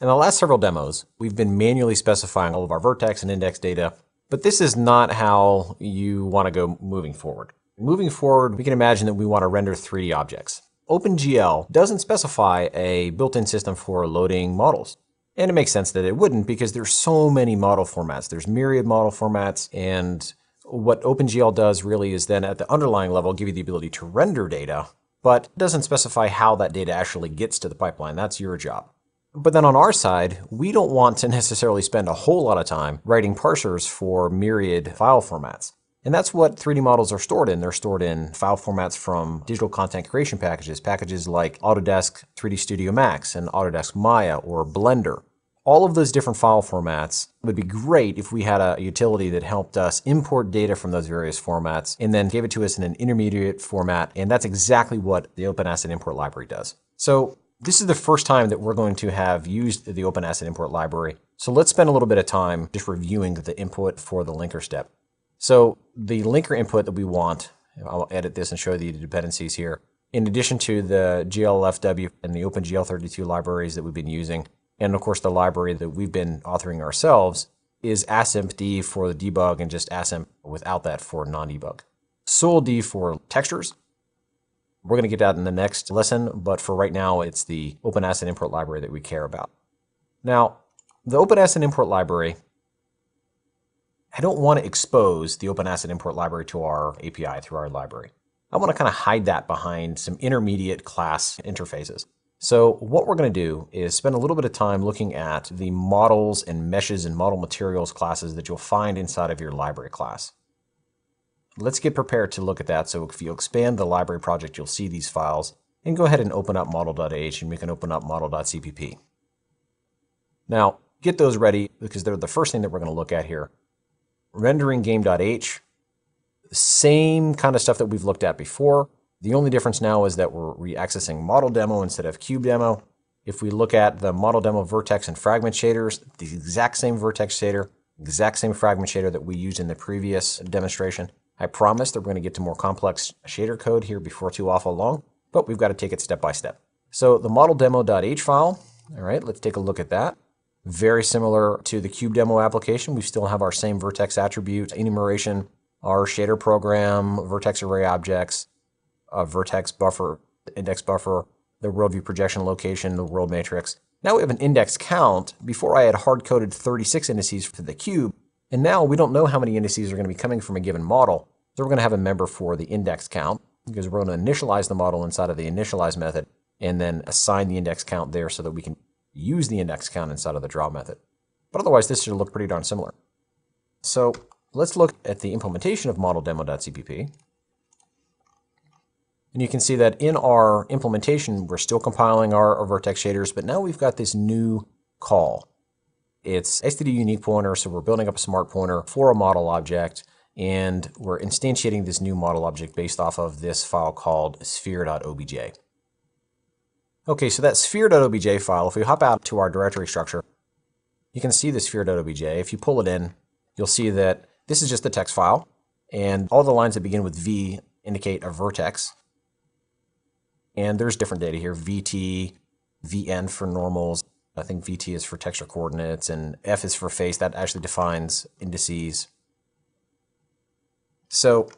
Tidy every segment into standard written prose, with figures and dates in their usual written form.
In the last several demos, we've been manually specifying all of our vertex and index data, but this is not how you want to go moving forward. Moving forward, we can imagine that we want to render 3D objects. OpenGL doesn't specify a built-in system for loading models. And it makes sense that it wouldn't because there's so many model formats. There's myriad model formats, and what OpenGL does really is then at the underlying level give you the ability to render data, but it doesn't specify how that data actually gets to the pipeline. That's your job. But then on our side, we don't want to necessarily spend a whole lot of time writing parsers for myriad file formats. And that's what 3D models are stored in. They're stored in file formats from digital content creation packages like Autodesk 3D Studio Max and Autodesk Maya or Blender. All of those different file formats would be great if we had a utility that helped us import data from those various formats and then gave it to us in an intermediate format. And that's exactly what the Open Asset Import Library does. So this is the first time that we're going to have used the Open Asset Import Library. So let's spend a little bit of time just reviewing the input for the linker step. So the linker input that we want, I'll edit this and show you the dependencies here. In addition to the GLFW and the OpenGL32 libraries that we've been using, and of course the library that we've been authoring ourselves, is ASIMPD for the debug and just ASIMP without that for non-debug. SOLD for textures. We're going to get that in the next lesson, but for right now, it's the Open Asset Import Library that we care about. Now, the Open Asset Import Library, I don't want to expose the Open Asset Import Library to our API through our library. I want to kind of hide that behind some intermediate class interfaces. So what we're going to do is spend a little bit of time looking at the models and meshes and model materials classes that you'll find inside of your library class. Let's get prepared to look at that. So if you expand the library project, you'll see these files. And go ahead and open up model.h, and we can open up model.cpp. Now, get those ready because they're the first thing that we're going to look at here. Rendering game.h, same kind of stuff that we've looked at before. The only difference now is that we're re-accessing model demo instead of cube demo. If we look at the model demo vertex and fragment shaders, the exact same vertex shader, exact same fragment shader that we used in the previous demonstration. I promise that we're going to get to more complex shader code here before too awful long, but we've got to take it step by step. So the model demo.h file, all right, let's take a look at that. Very similar to the cube demo application. We still have our same vertex attribute enumeration, our shader program, vertex array objects, vertex buffer, index buffer, the world view projection location, the world matrix. Now we have an index count. Before I had hard-coded 36 indices for the cube, and now we don't know how many indices are going to be coming from a given model. So we're going to have a member for the index count because we're going to initialize the model inside of the initialize method and then assign the index count there so that we can use the index count inside of the draw method. But otherwise, this should look pretty darn similar. So let's look at the implementation of modeldemo.cpp. And you can see that in our implementation, we're still compiling our vertex shaders, but now we've got this new call. It's std unique pointer, so we're building up a smart pointer for a model object, and we're instantiating this new model object based off of this file called sphere.obj. Okay, so that sphere.obj file, if we hop out to our directory structure, you can see the sphere.obj. If you pull it in, you'll see that this is just the text file, and all the lines that begin with V indicate a vertex. And there's different data here, VT, VN for normals. I think VT is for texture coordinates, and F is for face. That actually defines indices. So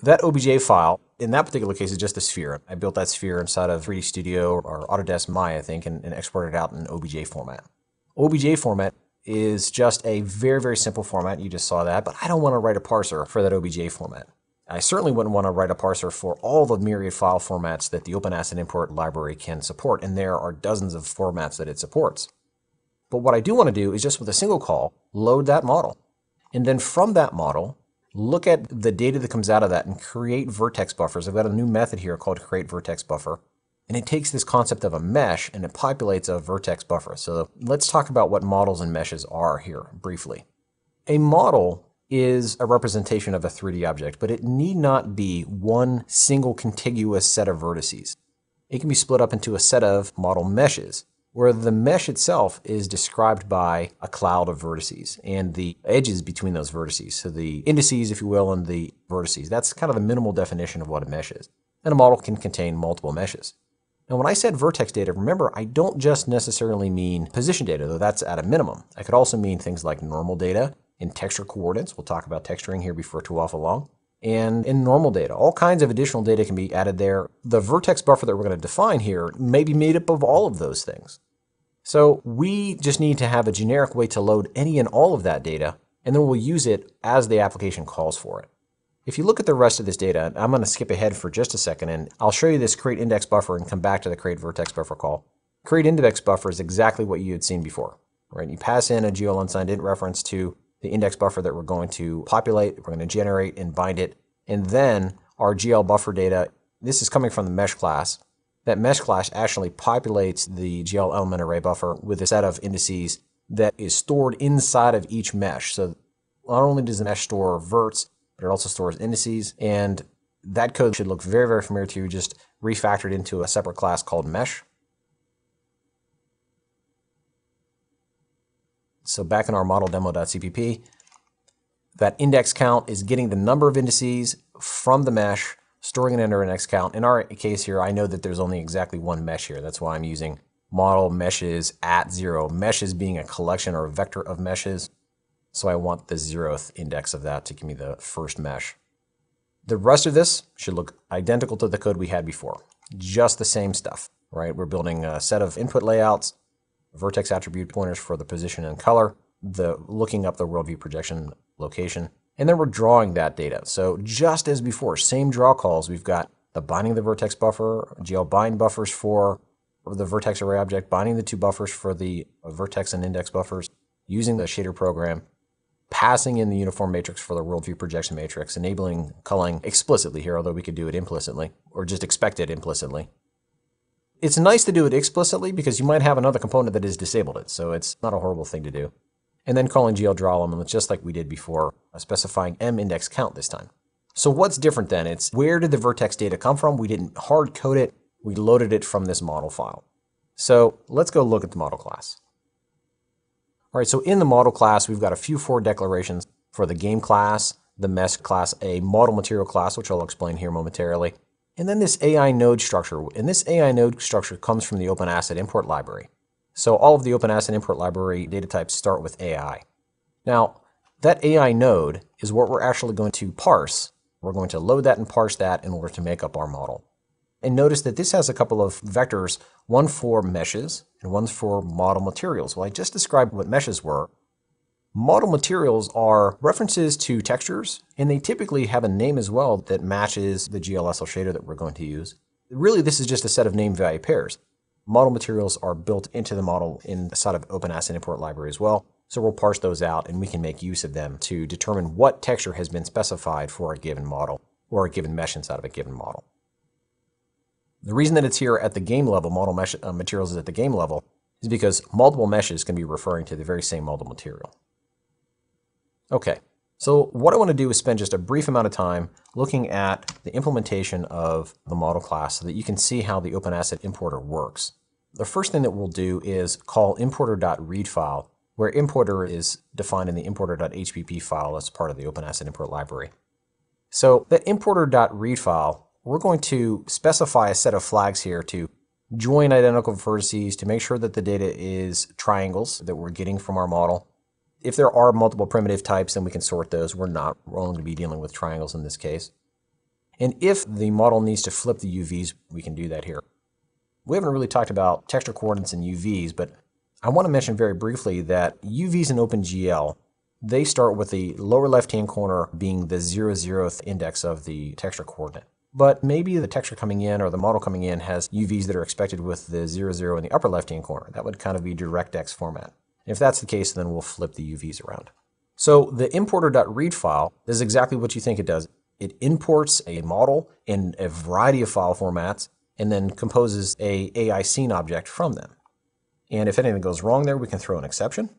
that OBJ file, in that particular case, is just a sphere. I built that sphere inside of 3D Studio or Autodesk Maya, I think, and exported it out in OBJ format. OBJ format is just a very, very simple format. You just saw that, but I don't want to write a parser for that OBJ format. I certainly wouldn't want to write a parser for all the myriad file formats that the Open Asset Import Library can support, and there are dozens of formats that it supports. But what I do want to do is just with a single call, load that model. And then from that model, look at the data that comes out of that and create vertex buffers. I've got a new method here called create vertex buffer. And it takes this concept of a mesh and it populates a vertex buffer. So let's talk about what models and meshes are here briefly. A model is a representation of a 3D object, but it need not be one single contiguous set of vertices. It can be split up into a set of model meshes, where the mesh itself is described by a cloud of vertices and the edges between those vertices. So the indices, if you will, and the vertices. That's kind of the minimal definition of what a mesh is. And a model can contain multiple meshes. Now, when I said vertex data, remember, I don't just necessarily mean position data, though that's at a minimum. I could also mean things like normal data in texture coordinates. We'll talk about texturing here before too awful long. And in normal data, all kinds of additional data can be added there. The vertex buffer that we're going to define here may be made up of all of those things. So we just need to have a generic way to load any and all of that data, and then we'll use it as the application calls for it. If you look at the rest of this data, I'm going to skip ahead for just a second, and I'll show you this create index buffer and come back to the create vertex buffer call. Create index buffer is exactly what you had seen before, right? You pass in a GL unsigned int reference to the index buffer that we're going to populate, we're going to generate and bind it, and then our GL buffer data, this is coming from the mesh class. That mesh class actually populates the GL element array buffer with a set of indices that is stored inside of each mesh. So not only does the mesh store verts, but it also stores indices, and that code should look very, very familiar to you, just refactored into a separate class called mesh. So back in our model demo.cpp, that index count is getting the number of indices from the mesh, storing it under an index count. In our case here, I know that there's only exactly one mesh here. That's why I'm using model meshes at 0. Meshes being a collection or a vector of meshes. So I want the 0th index of that to give me the first mesh. The rest of this should look identical to the code we had before. Just the same stuff, right? We're building a set of input layouts, vertex attribute pointers for the position and color, the looking up the worldview projection location, and then we're drawing that data. So just as before, same draw calls, we've got the binding of the vertex buffer, GL bind buffers for the vertex array object, binding the two buffers for the vertex and index buffers, using the shader program, passing in the uniform matrix for the worldview projection matrix, enabling culling explicitly here, although we could do it implicitly, or just expect it implicitly. It's nice to do it explicitly because you might have another component that has disabled it, so it's not a horrible thing to do. And then calling GL draw element just like we did before, specifying m index count this time. So what's different then? It's where did the vertex data come from? We didn't hard code it, we loaded it from this model file. So let's go look at the model class. All right, so in the model class, we've got a few for declarations for the game class, the mesh class, a model material class, which I'll explain here momentarily, and then this AI node structure. And this AI node structure comes from the Open Asset Import Library. So all of the Open Asset Import Library data types start with AI. Now, that AI node is what we're actually going to parse. We're going to load that and parse that in order to make up our model. And notice that this has a couple of vectors, one for meshes and one's for model materials. Well, I just described what meshes were. Model materials are references to textures, and they typically have a name as well that matches the GLSL shader that we're going to use. Really, this is just a set of name value pairs. Model materials are built into the model inside of Open Asset Import Library as well. So we'll parse those out and we can make use of them to determine what texture has been specified for a given model or a given mesh inside of a given model. The reason that it's here at the game level, model mesh materials is at the game level, is because multiple meshes can be referring to the very same model material. Okay, so what I want to do is spend just a brief amount of time looking at the implementation of the model class so that you can see how the Open Asset Importer works. The first thing that we'll do is call importer.readFile, where importer is defined in the importer.hpp file as part of the Open Asset Import Library. So that importer.readFile, we're going to specify a set of flags here to join identical vertices to make sure that the data is triangles that we're getting from our model. If there are multiple primitive types, then we can sort those. We're not. We're only going to be dealing with triangles in this case. And if the model needs to flip the UVs, we can do that here. We haven't really talked about texture coordinates and UVs, but I want to mention very briefly that UVs in OpenGL, they start with the lower left-hand corner being the 0th index of the texture coordinate. But maybe the texture coming in or the model coming in has UVs that are expected with the 0 in the upper left-hand corner. That would kind of be DirectX format. If that's the case, then we'll flip the UVs around. So the importer.read file is exactly what you think it does. It imports a model in a variety of file formats and then composes a AI scene object from them. And if anything goes wrong there, we can throw an exception.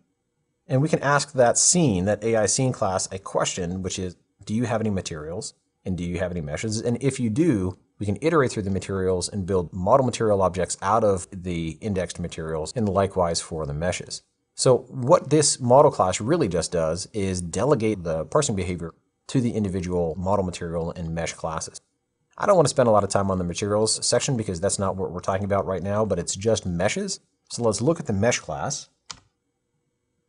And we can ask that scene, that AI scene class, a question, which is, do you have any materials? And do you have any meshes? And if you do, we can iterate through the materials and build model material objects out of the indexed materials, and likewise for the meshes. So what this model class really just does is delegate the parsing behavior to the individual model material and mesh classes. I don't want to spend a lot of time on the materials section because that's not what we're talking about right now, but it's just meshes. So let's look at the mesh class.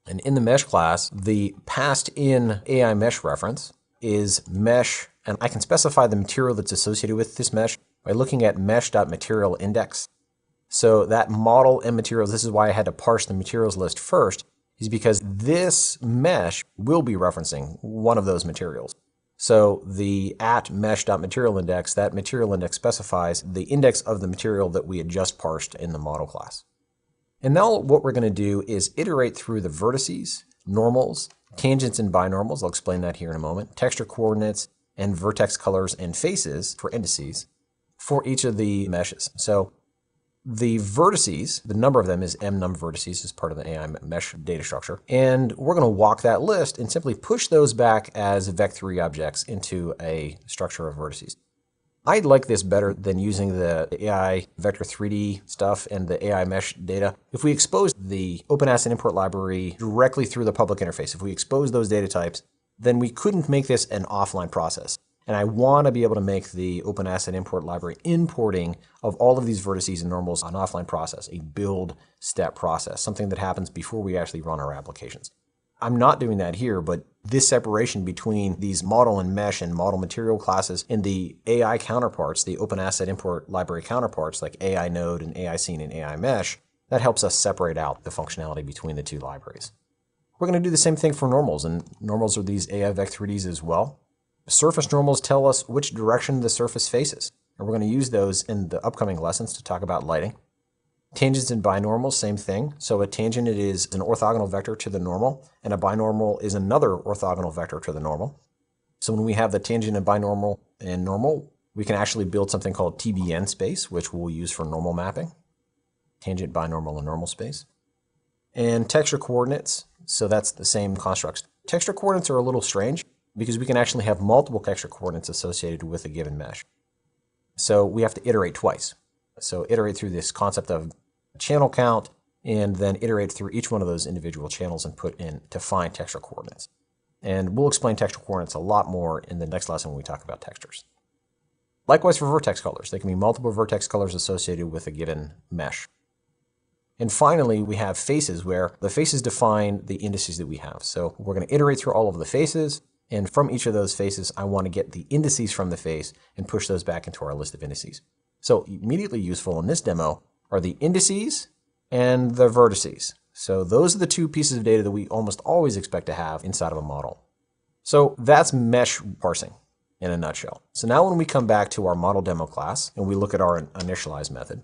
And in the mesh class, the passed in AI mesh reference is mesh, and I can specify the material that's associated with this mesh by looking at mesh.material index. So that model and materials, this is why I had to parse the materials list first, is because this mesh will be referencing one of those materials. So the at mesh.material index, that material index specifies the index of the material that we had just parsed in the model class. And now what we're going to do is iterate through the vertices, normals, tangents and binormals, I'll explain that here in a moment, texture coordinates, and vertex colors and faces for indices for each of the meshes. So the vertices, the number of them is m_num vertices as part of the AI mesh data structure. And we're going to walk that list and simply push those back as vec3 objects into a structure of vertices. I like this better than using the AI vector 3D stuff and the AI mesh data. If we expose the Open Asset Import Library directly through the public interface, if we expose those data types, then we couldn't make this an offline process. And I want to be able to make the Open Asset Import Library importing of all of these vertices and normals an offline process, a build step process, something that happens before we actually run our applications. I'm not doing that here, but this separation between these model and mesh and model material classes and the AI counterparts, the Open Asset Import Library counterparts like AI Node and AI Scene and AI Mesh, that helps us separate out the functionality between the two libraries. We're going to do the same thing for normals, and normals are these AI vec3ds as well. Surface normals tell us which direction the surface faces, and we're going to use those in the upcoming lessons to talk about lighting. Tangents and binormals, same thing. So a tangent is an orthogonal vector to the normal, and a binormal is another orthogonal vector to the normal. So when we have the tangent and binormal and normal, we can actually build something called TBN space, which we'll use for normal mapping. Tangent, binormal, and normal space. And texture coordinates, so that's the same constructs. Texture coordinates are a little strange because we can actually have multiple texture coordinates associated with a given mesh. So we have to iterate twice. So iterate through this concept of channel count, and then iterate through each one of those individual channels and put in to find texture coordinates. And we'll explain texture coordinates a lot more in the next lesson when we talk about textures. Likewise for vertex colors. There can be multiple vertex colors associated with a given mesh. And finally, we have faces, where the faces define the indices that we have. So we're going to iterate through all of the faces, and from each of those faces, I want to get the indices from the face and push those back into our list of indices. So immediately useful in this demo are the indices and the vertices. So those are the two pieces of data that we almost always expect to have inside of a model. So that's mesh parsing in a nutshell. So now when we come back to our model demo class and we look at our initialize method,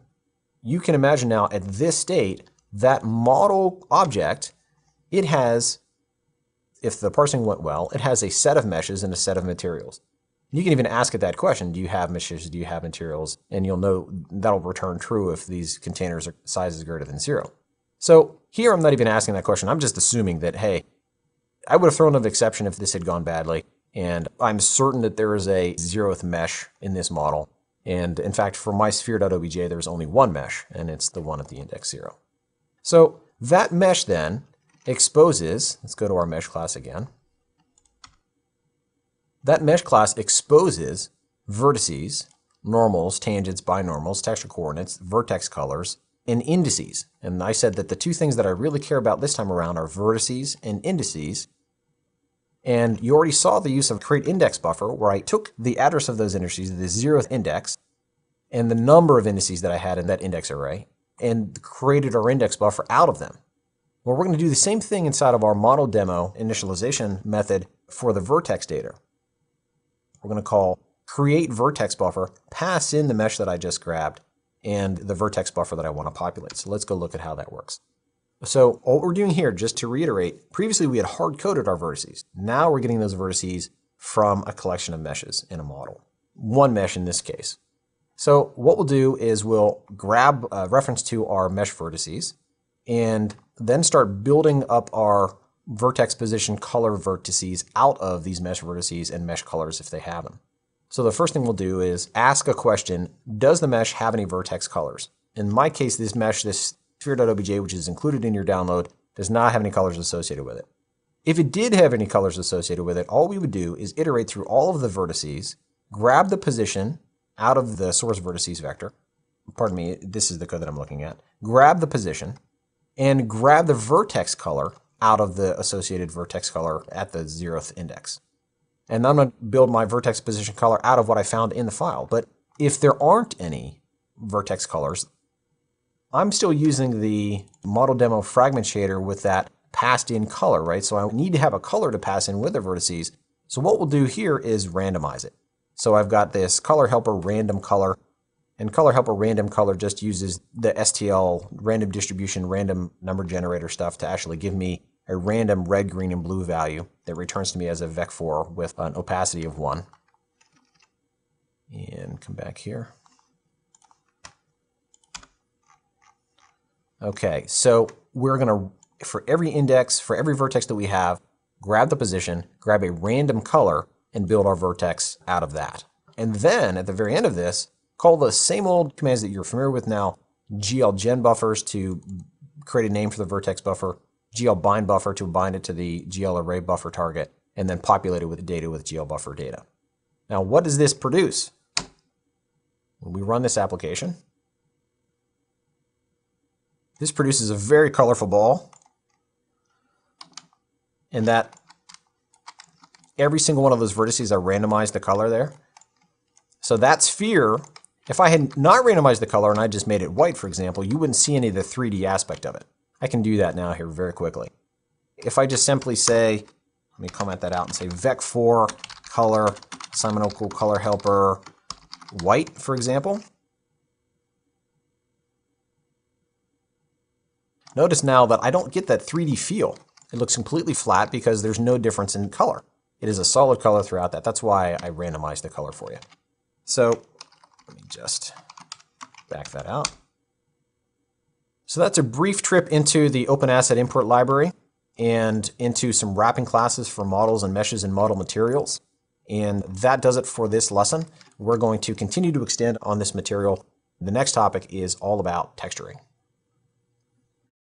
you can imagine now at this state, that model object, it has, if the parsing went well, it has a set of meshes and a set of materials. You can even ask it that question, do you have meshes, do you have materials? And you'll know that'll return true if these containers are sizes greater than 0. So here I'm not even asking that question, I'm just assuming that, hey, I would have thrown an exception if this had gone badly, and I'm certain that there is a 0th mesh in this model. And in fact, for my sphere.obj, there's only one mesh, and it's the one at the index 0. So that mesh then exposes, let's go to our mesh class again. That mesh class exposes vertices, normals, tangents, binormals, texture coordinates, vertex colors, and indices. And I said that the two things that I really care about this time around are vertices and indices. And you already saw the use of create index buffer, where I took the address of those indices, the 0th index, and the number of indices that I had in that index array, and created our index buffer out of them. Well, we're going to do the same thing inside of our model demo initialization method for the vertex data. We're going to call create vertex buffer, pass in the mesh that I just grabbed, and the vertex buffer that I want to populate. So let's go look at how that works. So what we're doing here, just to reiterate, previously we had hard-coded our vertices. Now we're getting those vertices from a collection of meshes in a model. One mesh in this case. So what we'll do is we'll grab a reference to our mesh vertices and then start building up our vertex position color vertices out of these mesh vertices and mesh colors if they have them. So the first thing we'll do is ask a question, does the mesh have any vertex colors? In my case, this mesh, this sphere.obj, which is included in your download, does not have any colors associated with it. If it did have any colors associated with it, all we would do is iterate through all of the vertices, grab the position, out of the source vertices vector. Pardon me, this is the code that I'm looking at. Grab the position and grab the vertex color out of the associated vertex color at the 0th index. And I'm going to build my vertex position color out of what I found in the file. But if there aren't any vertex colors, I'm still using the model demo fragment shader with that passed in color, right? So I need to have a color to pass in with the vertices. So what we'll do here is randomize it. So I've got this color helper random color, and color helper random color just uses the STL random distribution, random number generator stuff to actually give me a random red, green, and blue value that returns to me as a vec4 with an opacity of 1. And come back here. Okay, so we're going to, for every index, for every vertex that we have, grab the position, grab a random color, and build our vertex out of that. And then, at the very end of this, call the same old commands that you're familiar with now, GL gen buffers to create a name for the vertex buffer, GL bind buffer to bind it to the GL array buffer target, and then populate it with data with GL buffer data. Now, what does this produce? When we run this application, this produces a very colorful ball, and that every single one of those vertices, I randomized the color there. So that sphere, if I had not randomized the color and I just made it white, for example, you wouldn't see any of the 3D aspect of it. I can do that now here very quickly. If I just simply say, let me comment that out and say vec4 color, Simon O'Cool color helper white, for example. Notice now that I don't get that 3D feel. It looks completely flat because there's no difference in color. It is a solid color throughout that. That's why I randomized the color for you. So let me just back that out. So that's a brief trip into the Open Asset Import Library and into some wrapping classes for models and meshes and model materials. And that does it for this lesson. We're going to continue to extend on this material. The next topic is all about texturing.